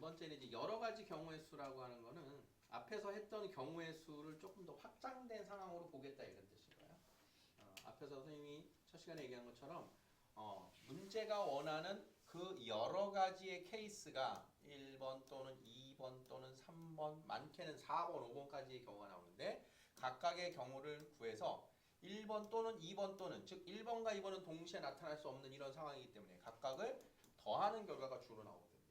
번째는 이제 여러 가지 경우의 수라고 하는 거는 앞에서 했던 경우의 수를 조금 더 확장된 상황으로 보겠다 이런 뜻이고요. 앞에서 선생님이 첫 시간에 얘기한 것처럼 문제가 원하는 그 여러 가지의 케이스가 1번 또는 2번 또는 3번 많게는 4번, 5번까지의 경우가 나오는데 각각의 경우를 구해서 1번 또는 2번 또는 즉 1번과 2번은 동시에 나타날 수 없는 이런 상황이기 때문에 각각을 더하는 결과가 주로 나오게 됩니다.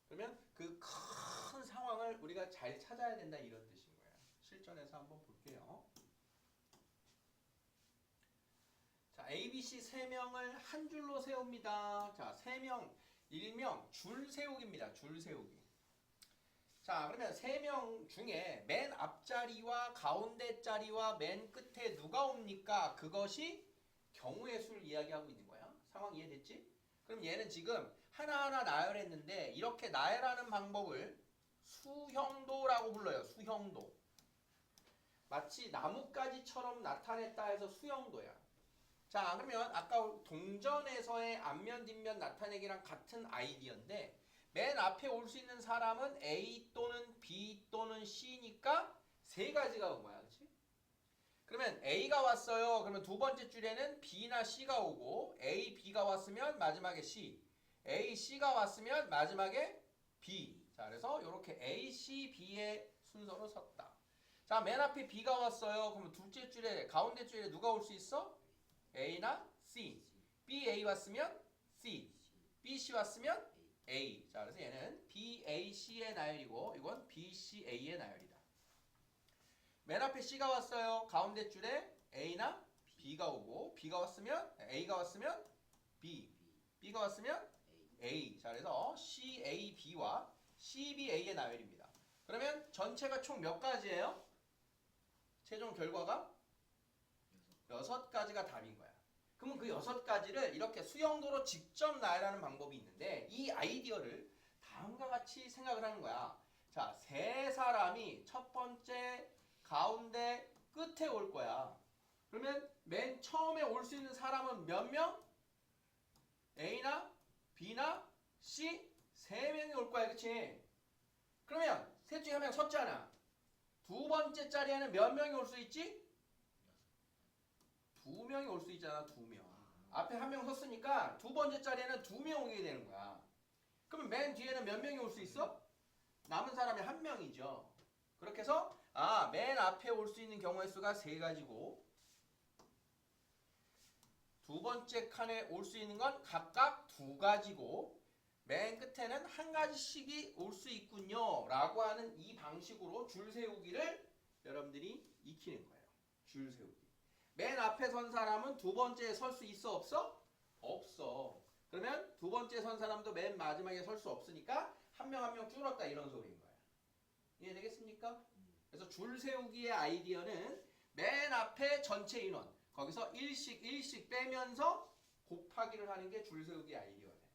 그러면 그 큰 상황을 우리가 잘 찾아야 된다 이런 뜻인 거예요. 실전에서 한번 볼게요. 자, A, B, C 3명을 한 줄로 세웁니다. 자, 3명, 일명 줄 세우기입니다. 줄 세우기. 자, 그러면 3명 중에 맨 앞자리와 가운데 자리와 맨 끝에 누가 옵니까? 그것이 경우의 수를 이야기하고 있는 거야. 상황 이해됐지? 그럼 얘는 지금 하나하나 나열했는데 이렇게 나열하는 방법을 수형도라고 불러요. 수형도. 마치 나뭇가지처럼 나타냈다 해서 수형도야. 자, 그러면 아까 동전에서의 앞면 뒷면 나타내기랑 같은 아이디어인데 맨 앞에 올 수 있는 사람은 A 또는 B 또는 C니까 세 가지가 온 거야. 그렇지? 그러면 A가 왔어요. 그러면 두 번째 줄에는 B나 C가 오고 A, B가 왔으면 마지막에 C, A, C가 왔으면 마지막에 B. 자, 그래서 이렇게 A, C, B의 순서로 섰다. 자, 맨 앞에 B가 왔어요. 그러면 둘째 줄에 가운데 줄에 누가 올 수 있어? A나 C. B, A 왔으면 C. B, C 왔으면 A. 자, 그래서 얘는 B, A, C의 나열이고 이건 B, C, A의 나열이다. 맨 앞에 C가 왔어요. 가운데 줄에 A나 B가 오고 B가 왔으면 A가 왔으면 B. B가 왔으면 A. 자, 그래서 C, A, B와 C, B, A의 나열입니다. 그러면 전체가 총 몇 가지예요? 최종 결과가 6가지가 답인 거야. 그러면 그 6가지를 이렇게 수형도로 직접 나열하는 방법이 있는데 이 아이디어를 다음과 같이 생각을 하는 거야. 자, 세 사람이 첫 번째, 가운데, 끝에 올 거야. 그러면 맨 처음에 올 수 있는 사람은 몇 명? A나 B나 C? 3명이 올 거야. 그치? 그러면 셋 중에 한 명 섰잖아. 두 번째 자리에는 몇 명이 올 수 있지? 2명이 올 수 있잖아. 2명. 앞에 한 명 섰으니까 두 번째 자리에는 2명 오게 되는 거야. 그러면 맨 뒤에는 몇 명이 올 수 있어? 남은 사람이 1명이죠. 그렇게 해서 맨 앞에 올 수 있는 경우의 수가 3가지고 두 번째 칸에 올 수 있는 건 각각 2가지고 맨 끝에는 1가지씩이 올 수 있군요 라고 하는 이 방식으로 줄 세우기를 여러분들이 익히는 거예요. 줄 세우기. 맨 앞에 선 사람은 두 번째에 설 수 있어 없어? 없어. 그러면 두 번째 선 사람도 맨 마지막에 설 수 없으니까 한 명 한 명 줄었다 이런 소리인 거야. 이해되겠습니까? 그래서 줄 세우기의 아이디어는 맨 앞에 전체 인원 거기서 1씩 빼면서 곱하기를 하는 게 줄 세우기 아이디어가 되는 거예요.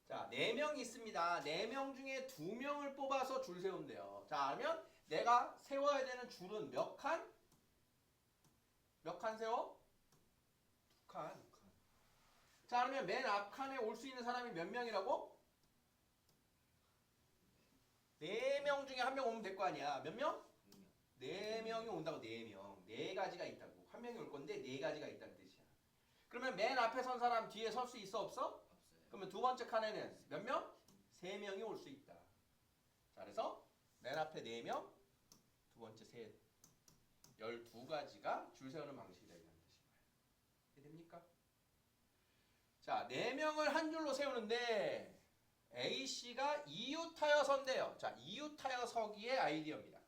자, 4명 있습니다. 4명 중에 2명을 뽑아서 줄 세운대요. 자, 그러면 내가 세워야 되는 줄은 몇 칸? 몇 칸 세워? 2칸. 자, 그러면 맨 앞칸에 올 수 있는 사람이 몇 명이라고? 4명 중에 1명 오면 될 거 아니야. 몇 명? 4명이 온다고. 4명. 4가지가 있다고. 1명이 올 건데 4가지가 있다는 뜻이야. 그러면 맨 앞에 선 사람 뒤에 설 수 있어 없어? 없어요. 그러면 두 번째 칸에는 몇 명? 3명이 올 수 있다. 자, 그래서 맨 앞에 4명, 두 번째 셋. 12가지가 줄 세우는 방식이다 이런 뜻인 거예요. 이해됩니까? 자, 4명을 한 줄로 세우는데 A씨가 이웃하여 선대요. 자, 이웃하여 서기의 아이디어입니다.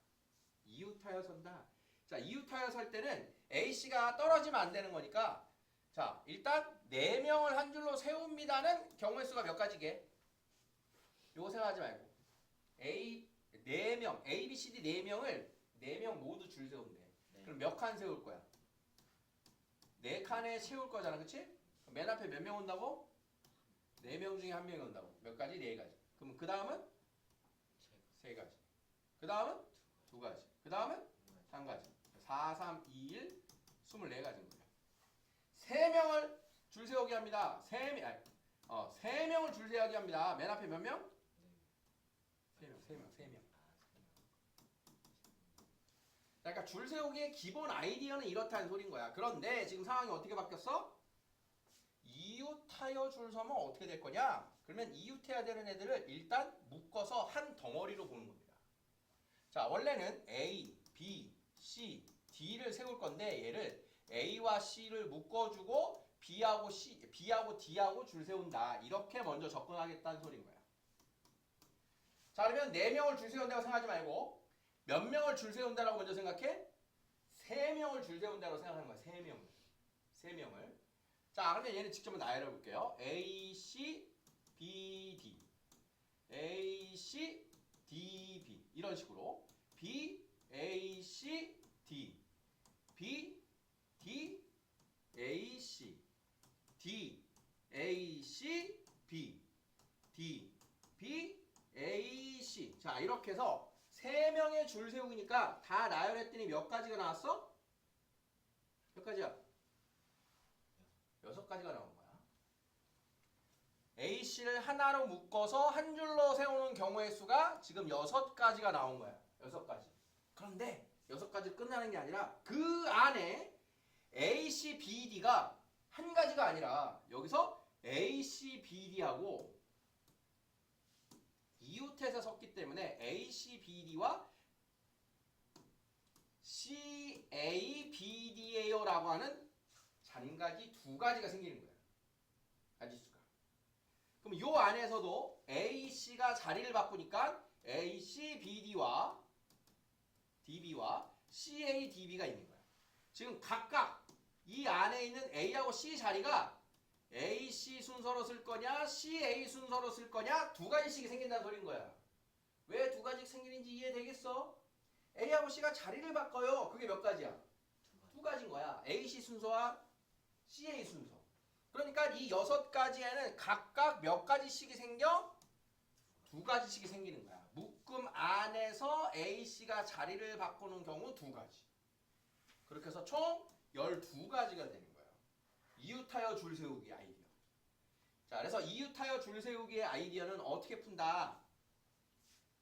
이웃하여 선다. 자, 이웃하여 설 때는 A씨가 떨어지면 안 되는 거니까 자, 일단 4명을 한 줄로 세웁니다는 경우의 수가 몇 가지게? 요거 생각하지 말고 A, 4명, A, B, C, D 4명을 4명 모두 줄 세운대. 네. 그럼 몇 칸 세울 거야? 4칸에 세울 거잖아. 그치? 맨 앞에 몇 명 온다고? 4명 중에 1명이 온다고. 몇 가지? 4가지. 그럼 그 다음은? 3가지. 그 다음은? 2가지. 그 다음은? 3가지. 4, 3, 2, 1, 24가지인 거야. 3명을 줄 세우게 세우게 합니다. 3명을 줄 세우게 합니다. 맨 앞에 몇 명? 3명. 그러니까 줄 세우기의 기본 아이디어는 이렇다는 소린 거야. 그런데 지금 상황이 어떻게 바뀌었어? 이웃하여 줄 서면 어떻게 될 거냐? 그러면 이웃해야 되는 애들을 일단 묶어서 한 덩어리로 보는 겁니다. 자, 원래는 A, B, C, D를 세울 건데 얘를 A와 C를 묶어주고 B하고 D하고 줄 세운다. 이렇게 먼저 접근하겠다는 소린 거야. 자, 그러면 4명을 줄 세운다고 생각하지 말고 몇 명을 줄 세운다라고 먼저 생각해? 3명을 줄 세운다고 생각하는 거야. 3명을. 자, 그러면 얘는 직접 나열해 볼게요. A, C, B, D. A, C, D, B. 이런 식으로. B, A, C, D. B, D, A, C. D, A, C, B. D, B, A, C. 자, 이렇게 해서 3명의 줄 세우기니까 다 나열했더니 몇 가지가 나왔어? 몇 가지야? 6가지가 나온 거야. A, C를 하나로 묶어서 한 줄로 세우는 경우의 수가 지금 6가지가 나온 거야. 6가지. 그런데 6가지 끝나는 게 아니라 그 안에 A, C, B, D가 한 가지가 아니라 여기서 A, C, B, D하고 이웃해서 섰기 때문에 A, C, B, D와 C, A, B, D예요 라고 하는 잔가지 2가지가 생기는 거야. 가지수가. 그럼 요 안에서도 A, C가 자리를 바꾸니까 A, C, B, D와 DB와 C, A, DB가 있는 거야. 지금 각각 이 안에 있는 A하고 C 자리가 A, C 순서로 쓸 거냐, C, A 순서로 쓸 거냐 2가지씩이 생긴다는 소린 거야. 왜 2가지씩 생기는지 이해되겠어? A하고 C가 자리를 바꿔요. 그게 몇 가지야? 2가지인 거야. A, C 순서와 C, A 순서. 그러니까 이 6가지에는 각각 몇 가지씩이 생겨? 2가지씩이 생기는 거야. 묶음 안에서 A, C가 자리를 바꾸는 경우 2가지. 그렇게 해서 총 12가지가 되는 거예요. 이웃하여 줄 세우기 아이디어. 자, 그래서 이웃하여 줄 세우기의 아이디어는 어떻게 푼다?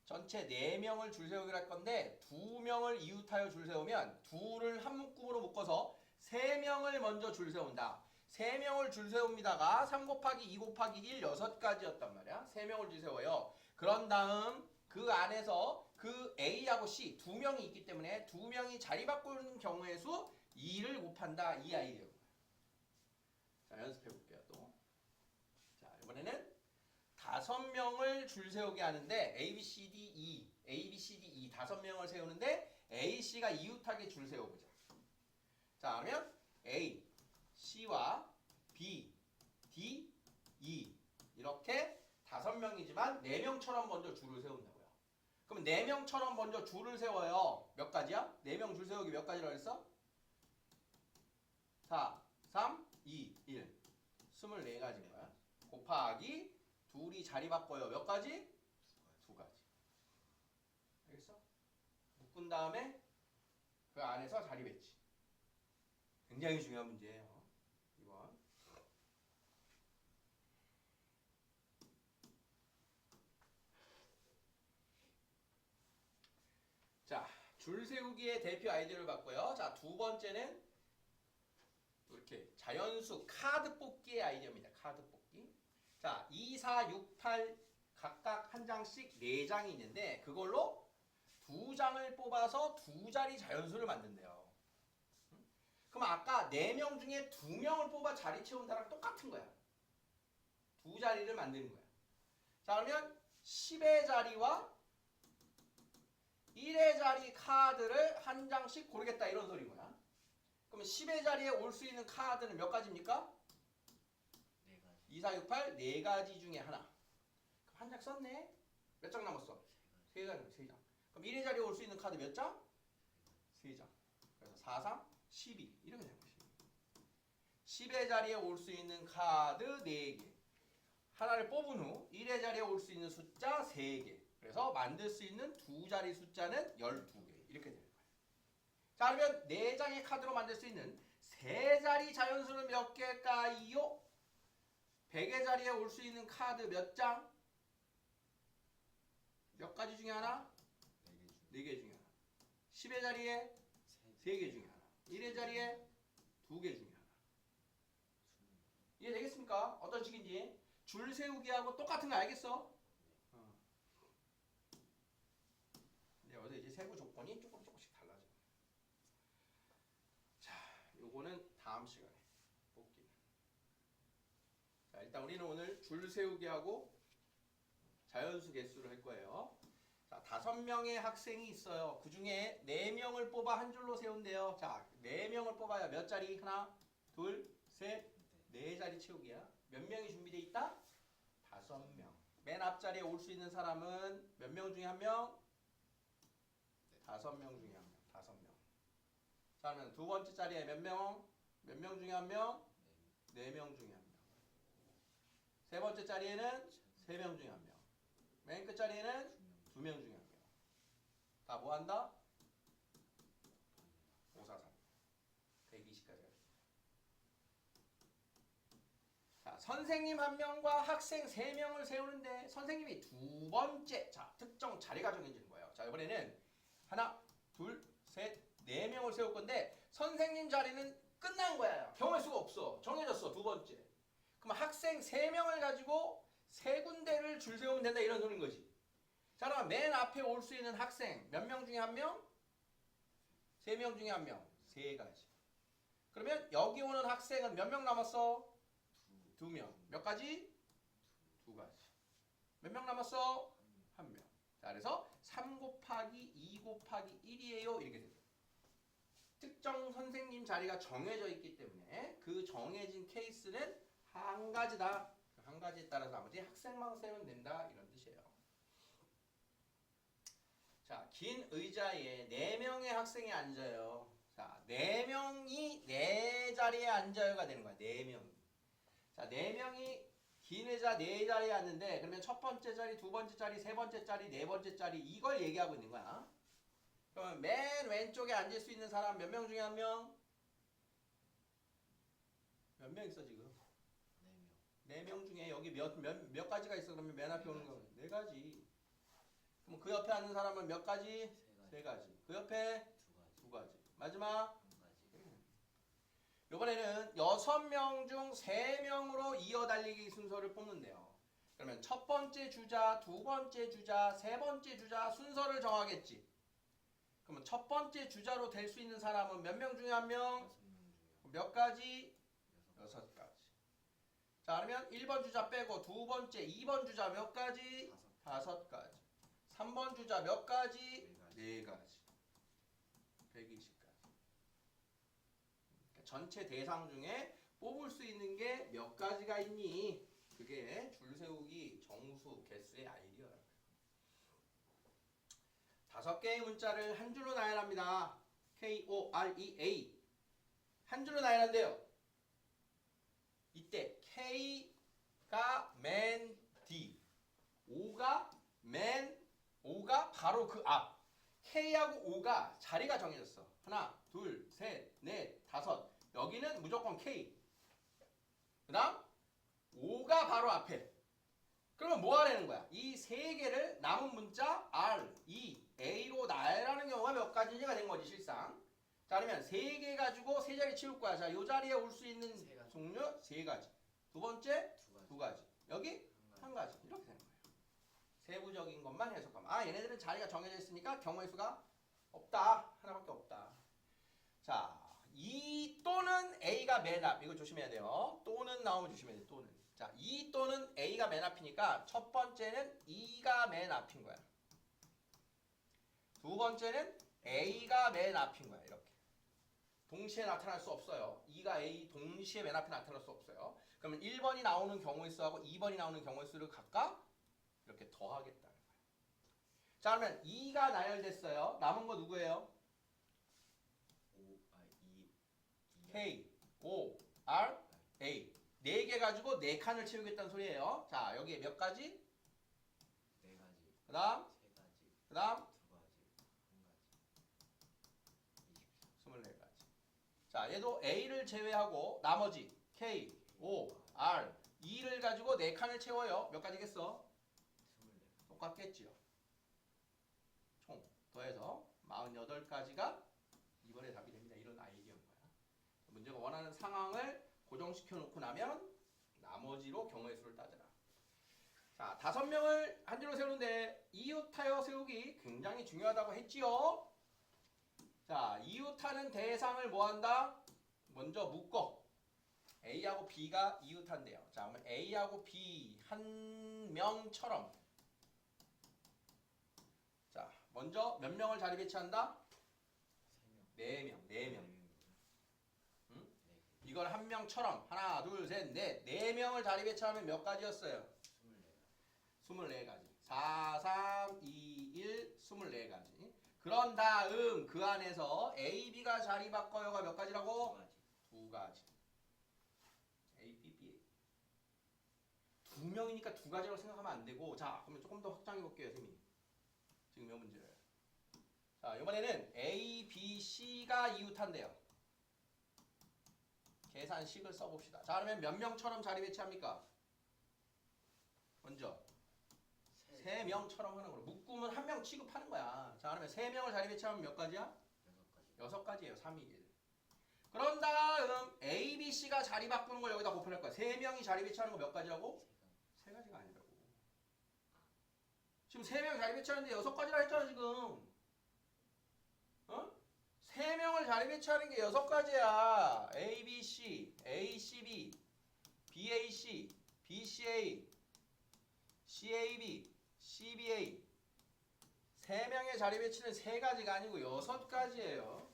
전체 4명을 줄 세우기를 할 건데 2명을 이웃하여 줄 세우면 2를 한 묶음으로 묶어서 3명을 먼저 줄 세운다. 3명을 줄 세웁니다가 3 곱하기 2 곱하기 1 6가지였단 말이야. 3명을 줄 세워요. 그런 다음 그 안에서 그 A하고 C 2명이 있기 때문에 2명이 자리 바꾸는 경우의 수 2를 곱한다. 이 아이디어. 자, 연습해 볼게요. 또. 자, 이번에는 5명을 줄 세우게 하는데 A, B, C, D, E, A, B, C, D, E 5명을 세우는데 A, C가 이웃하게 줄 세워보자. 자, 그러면 A, C와 B, D, E 이렇게 5명이지만 4명처럼 먼저 줄을 세운다고요. 그럼 4명처럼 먼저 줄을 세워요. 몇 가지야? 4명 줄 세우기 몇 가지라고 했어? 4, 3, 2, 1 24가지인 거야. 곱하기 둘이 자리 바꿔요. 몇 가지? 2가지. 알겠어? 묶은 다음에 그 안에서 자리 배치. 굉장히 중요한 문제예요. 2번. 자, 줄 세우기의 대표 아이디어를 봤고요. 자, 2번째는 이렇게 자연수 카드 뽑기의 아이디어입니다. 카드 뽑기. 자, 2, 4, 6, 8 각각 한 장씩 4장이 있는데 그걸로 2장을 뽑아서 2자리 자연수를 만든대요. 그럼 아까 4명 중에 2명을 뽑아 자리 채운다랑 똑같은 거야. 2자리를 만드는 거야. 자, 그러면 10의 자리와 1의 자리 카드를 한 장씩 고르겠다 이런 소리인 거야. 그러면 10의 자리에 올 수 있는 카드는 몇 가지입니까? 4가지. 2, 4, 6, 8 4가지 중에 하나. 그럼 한 장 썼네. 몇 장 남았어? 3장. 그럼 1의 자리에 올 수 있는 카드 몇 장? 3장. 그래서 4, 3, 12 이렇게 되는 거지. 10의 자리에 올 수 있는 카드 4개. 하나를 뽑은 후 1의 자리에 올 수 있는 숫자 3개. 그래서 만들 수 있는 2자리 숫자는 12개. 이렇게 되는 거예요. 자, 그러면 4장의 카드로 만들 수 있는 3자리 자연수는 몇 개일까요? 100의 자리에 올 수 있는 카드 몇 장? 몇 가지 중에 하나? 4개 중에 하나. 10의 자리에 3개 중에 하나. 1의 자리에 2개 중에 하나. 이해되겠습니까? 어떤 식인지. 줄 세우기하고 똑같은 거 알겠어? 근데 어제 이제 세부 조건이 조금씩 달라져. 자, 요거는 다음 시간에 볼게요. 자, 일단 우리는 오늘 줄 세우기하고 자연수 개수를 할 거예요. 자, 5명의 학생이 있어요. 그 중에 4명을 뽑아 한 줄로 세운대요. 자, 4명을 뽑아야 몇 자리? 하나, 둘, 셋, 4자리 채우기야. 몇 명이 준비되어 있다? 5명. 맨 앞자리에 올 수 있는 사람은 몇 명 중에 한 명? 5명 중에 한 명. 5명. 자, 그러면 두 번째 자리에 몇 명? 몇 명 중에 한 명? 4명 중에 한 명. 세 번째 자리에는 3명 중에 한 명. 맨 끝 자리에는 2명 중에 한 명. 다 뭐 한다? 5, 4, 3. 120까지. 자, 선생님 1명과 학생 3명을 세우는데 선생님이 두 번째, 자, 특정 자리가 정해지는 거예요. 자, 이번에는 하나, 둘, 셋, 4명을 세울 건데 선생님 자리는 끝난 거야. 경우의 수가 없어. 정해졌어. 두 번째. 그럼 학생 3명을 가지고 3군데를 줄 세우면 된다 이런 소리인 거지. 자, 그러면 맨 앞에 올 수 있는 학생 몇 명 중에 한 명? 3명 중에 한 명. 3가지. 그러면 여기 오는 학생은 몇 명 남았어? 2명. 몇 가지? 2가지. 몇 명 남았어? 1명. 자, 그래서 3 곱하기 2 곱하기 1이에요. 이렇게 돼요. 특정 선생님 자리가 정해져 있기 때문에 그 정해진 케이스는 한 가지다. 한 가지에 따라서 나머지 학생만 세우면 된다. 이런 뜻이에요. 자, 긴 의자에 4명의 학생이 앉아요. 자, 4명이 4자리에 앉아요가 되는 거야. 4명이. 자, 4명이 긴 의자 4자리에 앉는데 그러면 첫 번째 자리, 두 번째 자리, 세 번째 자리, 네 번째 자리 이걸 얘기하고 있는 거야. 그러면 맨 왼쪽에 앉을 수 있는 사람 몇 명 중에 한 명? 몇 명 있어 지금? 4명 중에 여기 몇 가지가 있어? 그러면 맨 앞에 오는 거 4가지. 그럼 그 옆에 앉는 사람은 몇 가지? 3가지. 그 옆에 2가지. 마지막 1가지. 이번에는 6명 중 3명으로 이어달리기 순서를 뽑는데요. 그러면 첫 번째 주자, 두 번째 주자, 세 번째 주자 순서를 정하겠지. 그러면 첫 번째 주자로 될 수 있는 사람은 몇 명 중에 한 명? 몇 가지? 6가지. 자, 그러면 1번 주자 빼고 두 번째, 2번 주자 몇 가지? 5가지. 3번 주자 몇 가지? 4가지. 120가지. 전체 대상 중에 뽑을 수 있는 게 몇 가지가 있니? 그게 줄 세우기 정수 개수의 아이디어야. 5개의 문자를 한 줄로 나열합니다. K-O-R-E-A. 한 줄로 나열한대요. 이때 K가 맨 뒤, O가 바로 그 앞. K하고 O가 자리가 정해졌어. 하나, 둘, 셋, 넷, 5. 여기는 무조건 K. 그 다음 O가 바로 앞에. 그러면 뭐 하라는 거야? 이 3개를 남은 문자 R, E, A로 나열하는 경우가 몇 가지가 된 거지 실상. 자, 그러면 3개 가지고 3자리 치울 거야. 자, 이 자리에 올 수 있는 종류 3가지. 두 번째 2가지. 여기 1가지. 이렇게 되는 거예요. 세부적인 것만 해석하면. 아, 얘네들은 자리가 정해져 있으니까 경우의 수가 없다. 하나밖에 없다. 자, 이 또는 A가 맨 앞. 이거 조심해야 돼요. 또는 나오면 조심해야 돼. 또는. 자, 이 또는 A가 맨 앞이니까 첫 번째는 E가 맨 앞인 거야. 두 번째는 A가 맨 앞인 거야. 이렇게. 동시에 나타날 수 없어요. E가 A 동시에 맨 앞에 나타날 수 없어요. 그러면 1번이 나오는 경우의 수하고 2번이 나오는 경우의 수를 각각 이렇게 더하겠다는 거예요. 자, 그러면 2가 나열됐어요. 남은 거 누구예요? K, O, R, A. 4개 가지고 4칸을 채우겠다는 소리예요. 자, 여기에 몇 가지? 4가지. 그 다음? 3가지. 그 다음? 2가지. 1가지. 24가지. 자, 얘도 A를 제외하고 나머지 K, O, R, 2를 가지고 4칸을 채워요. 몇 가지겠어? 24. 똑같겠지요. 총 더해서 48가지가 이번에 답이 됩니다. 이런 아이디어인 거야. 문제가 원하는 상황을 고정시켜 놓고 나면 나머지로 경우의 수를 따져라. 자, 5명을 한 줄로 세우는데 이웃하여 세우기 굉장히 중요하다고 했지요. 자, 이웃하는 대상을 뭐한다? 먼저 묶어. A하고 B가 이웃한대요. 자, 그러면 A하고 B 한 명처럼. 자, 먼저 몇 명을 자리 배치한다? 4명. 4명. 응? 이걸 한 명처럼 하나, 둘, 셋, 넷. 4명을 자리 배치하면 몇 가지였어요? 24가지. 4, 3, 2, 1, 24가지. 그런 다음 그 안에서 A, B가 자리 바꿔요가 몇 가지라고? 2가지. A, B, B. 2명이니까 2가지라고 생각하면 안 되고, 자, 그러면 조금 더 확장해 볼게요, 선생님. 지금 이 문제를. 자, 이번에는 A, B, C가 이웃한대요. 계산식을 써봅시다. 자, 그러면 몇 명처럼 자리 배치합니까? 먼저 3명처럼 하는 거로. 묶으면 한 명 취급하는 거야. 자, 그러면 3명을 자리 배치하면 몇 가지야? 6가지예요. 3, 2, 1. 그런 다음 A, B, C가 자리 바꾸는 걸 여기다 곱해낼 거야. 3명이 자리 배치하는 거 몇 가지라고? 3가지가 아니라고. 지금 3명 자리 배치하는데 6가지라 했잖아 지금. 어? 3명을 자리 배치하는 게 6가지야. A, B, C, A, C, B, B, A, C, B, C, A, C, A, B, C, B, A. 3명의 자리 배치는 3가지가 아니고 6가지예요.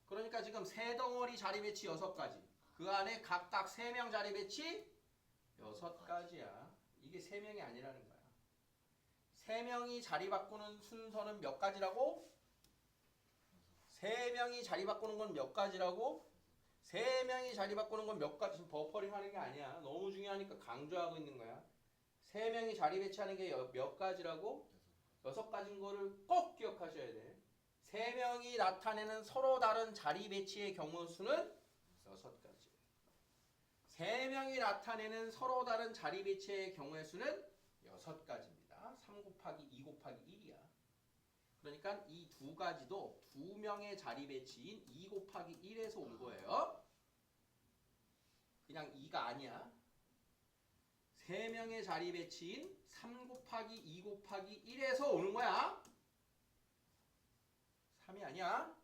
그러니까 지금 3덩어리 자리 배치 6가지. 그 안에 각각 3명 자리 배치 6가지야. 이게 3명이 아니라는 거야. 3명이 자리 바꾸는 순서는 몇 가지라고? 3명이 자리 바꾸는 건 몇 가지라고? 3명이 자리 바꾸는 건 몇 가지? 지금 버퍼링 하는 게 아니야. 너무 중요하니까 강조하고 있는 거야. 3명이 자리 배치하는 게 몇 가지라고? 6가지인 거를 꼭 기억하셔야 돼. 3명이 나타내는 서로 다른 자리 배치의 경우 수는 6가지. 3명이 나타내는 서로 다른 자리 배치의 경우의 수는 6가지입니다. 3 곱하기 2 곱하기 1이야. 그러니까 이 2가지도 2명의 자리 배치인 2 곱하기 1에서 온 거예요. 그냥 2가 아니야. 3명의 자리 배치인 3 곱하기 2 곱하기 1에서 오는 거야. 3이 아니야.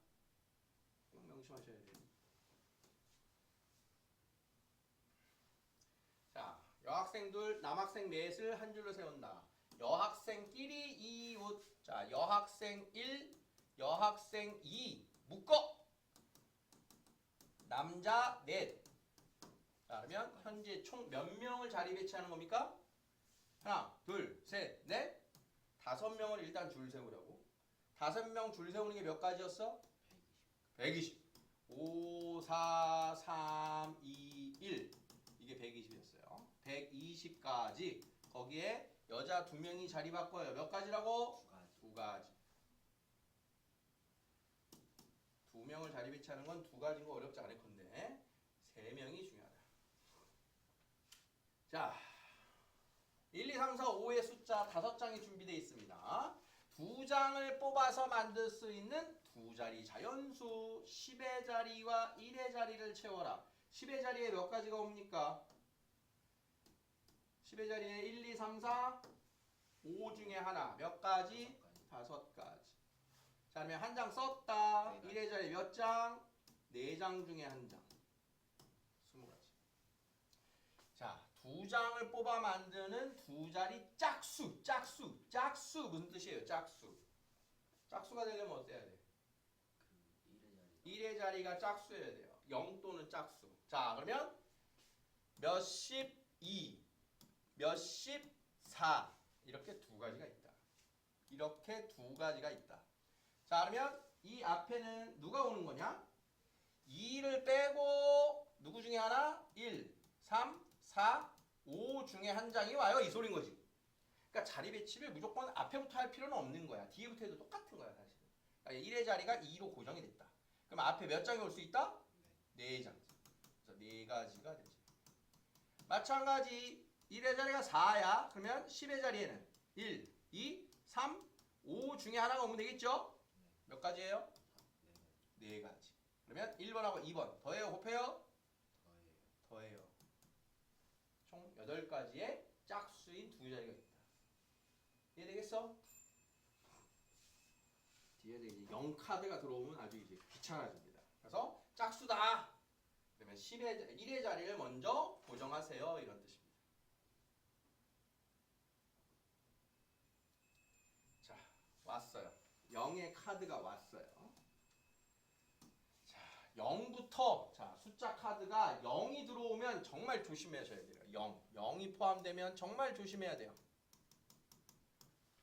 꼭 명심하셔야 돼요. 자, 여학생들, 남학생 넷을 한 줄로 세운다. 여학생끼리 이웃. 자, 여학생 1, 여학생 2 묶어. 남자 넷. 자, 그러면 현재 총 몇 명을 자리 배치하는 겁니까? 하나, 둘, 셋, 넷. 5명을 일단 줄 세우려고. 5명 줄 세우는 게 몇 가지였어? 120. 5, 4, 3, 2, 1. 이게 120이었어요. 120가지. 거기에 여자 2명이 자리 바꿔요. 몇 가지라고? 2가지. 2명을 자리 배치하는 건 2가지인 거 어렵지 않을 건데 3명이 중요하다. 자, 1, 2, 3, 4, 5의 숫자 5장이 준비되어 있습니다. 2장을 뽑아서 만들 수 있는 2자리 자연수 10의 자리와 1의 자리를 채워라. 10의 자리에 몇 가지가 옵니까? 10의 자리에 1, 2, 3, 4, 5 중에 하나. 몇 가지? 5가지. 자, 그러면 한 장 썼다. 1의 자리 몇 장? 4장 중에 한 장. 20가지. 자, 2장을 뽑아 만드는 2자리 짝수. 짝수 무슨 뜻이에요? 짝수. 짝수가 되려면 어때야 돼? 1의 자리가 짝수여야 돼요. 0 또는 짝수. 자, 그러면 몇십 2, 몇십 4 이렇게 2가지가 있다. 이렇게 2가지가 있다. 자, 그러면 이 앞에는 누가 오는 거냐? 2를 빼고 누구 중에 하나? 1, 3, 4, 5 중에 한 장이 와요. 이 소린 거지. 그러니까 자리 배치를 무조건 앞에부터 할 필요는 없는 거야. 뒤에부터 해도 똑같은 거야, 사실. 그러니까 1의 자리가 2로 고정이 됐다. 그럼 앞에 몇 장이 올 수 있다? 4장. 그래서 4가지가 되지. 마찬가지 1의 자리가 4야. 그러면 10의 자리에는 1, 2, 3, 5 중에 하나가 오면 되겠죠? 몇 가지예요? 네 가지. 4가지. 그러면 1번하고 2번 더해요, 곱해요? 더해요. 더해요. 총 8가지의 짝수인 두 자리가 있다. 이해되겠어? 뒤에 이제 0카드가 들어오면 아주 이제 귀찮아집니다. 그래서 짝수다. 그러면 1의 자리를 먼저 고정하세요. 이런 뜻입니다. 자, 왔어요. 0의 카드가 왔어요. 자, 0부터 자, 숫자 카드가 0이 들어오면 정말 조심하셔야 돼요. 0이 포함되면 정말 조심해야 돼요.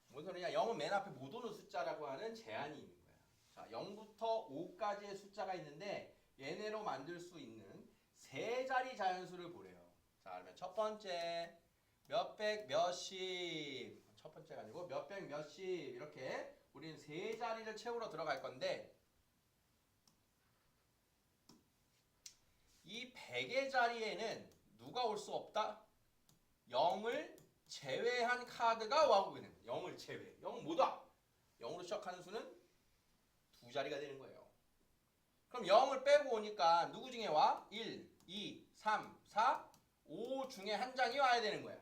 뭔 소리냐? 0은 맨 앞에 못 오는 숫자라고 하는 제한이 있는 거야. 자, 0부터 5까지의 숫자가 있는데 얘네로 만들 수 있는 세 자리 자연수를 보래요. 자, 그러면 첫 번째 몇백 몇십, 첫 번째가 아니고 몇백 몇십, 이렇게 우리는 세 자리를 채우러 들어갈 건데 이 100의 자리에는 누가 올 수 없다? 0을 제외한 카드가 와오게 됩니다. 0을 제외. 0 못 와. 0으로 시작하는 수는 두 자리가 되는 거예요. 그럼 0을 빼고 오니까 누구 중에 와? 1, 2, 3, 4, 5 중에 한 장이 와야 되는 거야.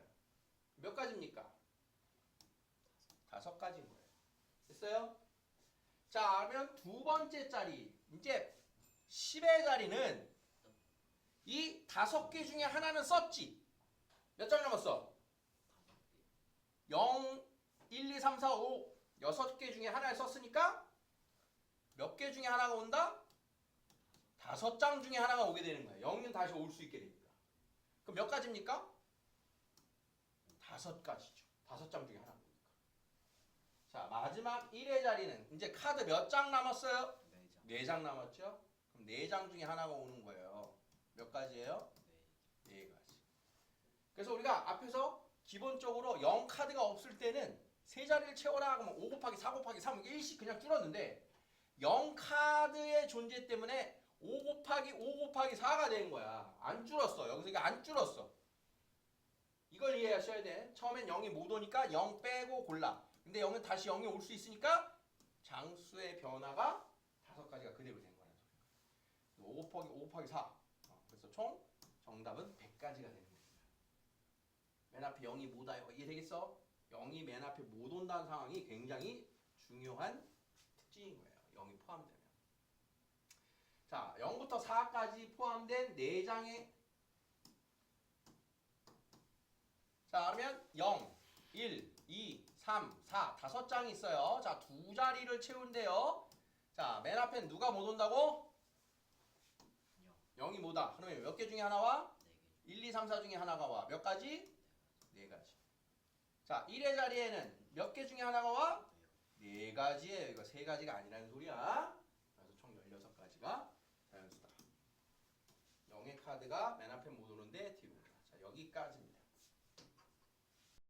몇 가지입니까? 5가지인 거예요. 됐어요? 자, 그러면 두 번째 자리. 이제 10의 자리는 이 5개 중에 하나는 썼지. 몇 장 남았어? 0, 1, 2, 3, 4, 5 6개 중에 하나를 썼으니까 몇 개 중에 하나가 온다? 5장 중에 하나가 오게 되는 거야. 0은 다시 올 수 있게 됩니다. 그럼 몇 가지입니까? 5가지죠. 5장 중에 하나입니다. 자, 마지막 1의 자리는 이제 카드 몇 장 남았어요? 4장 남았죠? 그럼 4장 중에 하나가 오는 거예요. 몇 가지예요? 4가지. 그래서 우리가 앞에서 기본적으로 0 카드가 없을 때는 세 자리를 채워라 하면 5 곱하기 4 곱하기 3 1씩 그냥 줄었는데 0 카드의 존재 때문에 5 곱하기 5 곱하기 4가 된 거야. 안 줄었어. 여기서 이게 안 줄었어. 이걸 이해하셔야 돼. 처음엔 0이 못 오니까 0 빼고 골라. 근데 0은 다시 0이 올 수 있으니까 장수의 변화가 5가지가 그대로 된 거라는 소리야. 5 곱하기 4. 그래서 총 정답은 100가지가 되는 겁니다. 맨 앞에 0이 못 와요. 이해되겠어? 0이 맨 앞에 못 온다는 상황이 굉장히 중요한 특징인 거예요. 0이 포함되면. 자, 0부터 4까지 포함된 4장의 자, 그러면 0, 1, 2, 3, 4 5장이 있어요. 자, 두 자리를 채운대요. 자, 맨 앞엔 누가 못 온다고? 0이 못 와. 그러면 몇 개 중에 하나 와? 1, 2, 3, 4 중에 하나가 와. 몇 가지? 4가지. 자, 1의 자리에는 몇 개 중에 하나가 와? 4가지예요. 이거 3가지가 아니라는 소리야. 그래서 총 16가지가 자연수다. 0의 카드가 맨 앞에 못 오는데 뒤로 온다. 자, 여기까지입니다.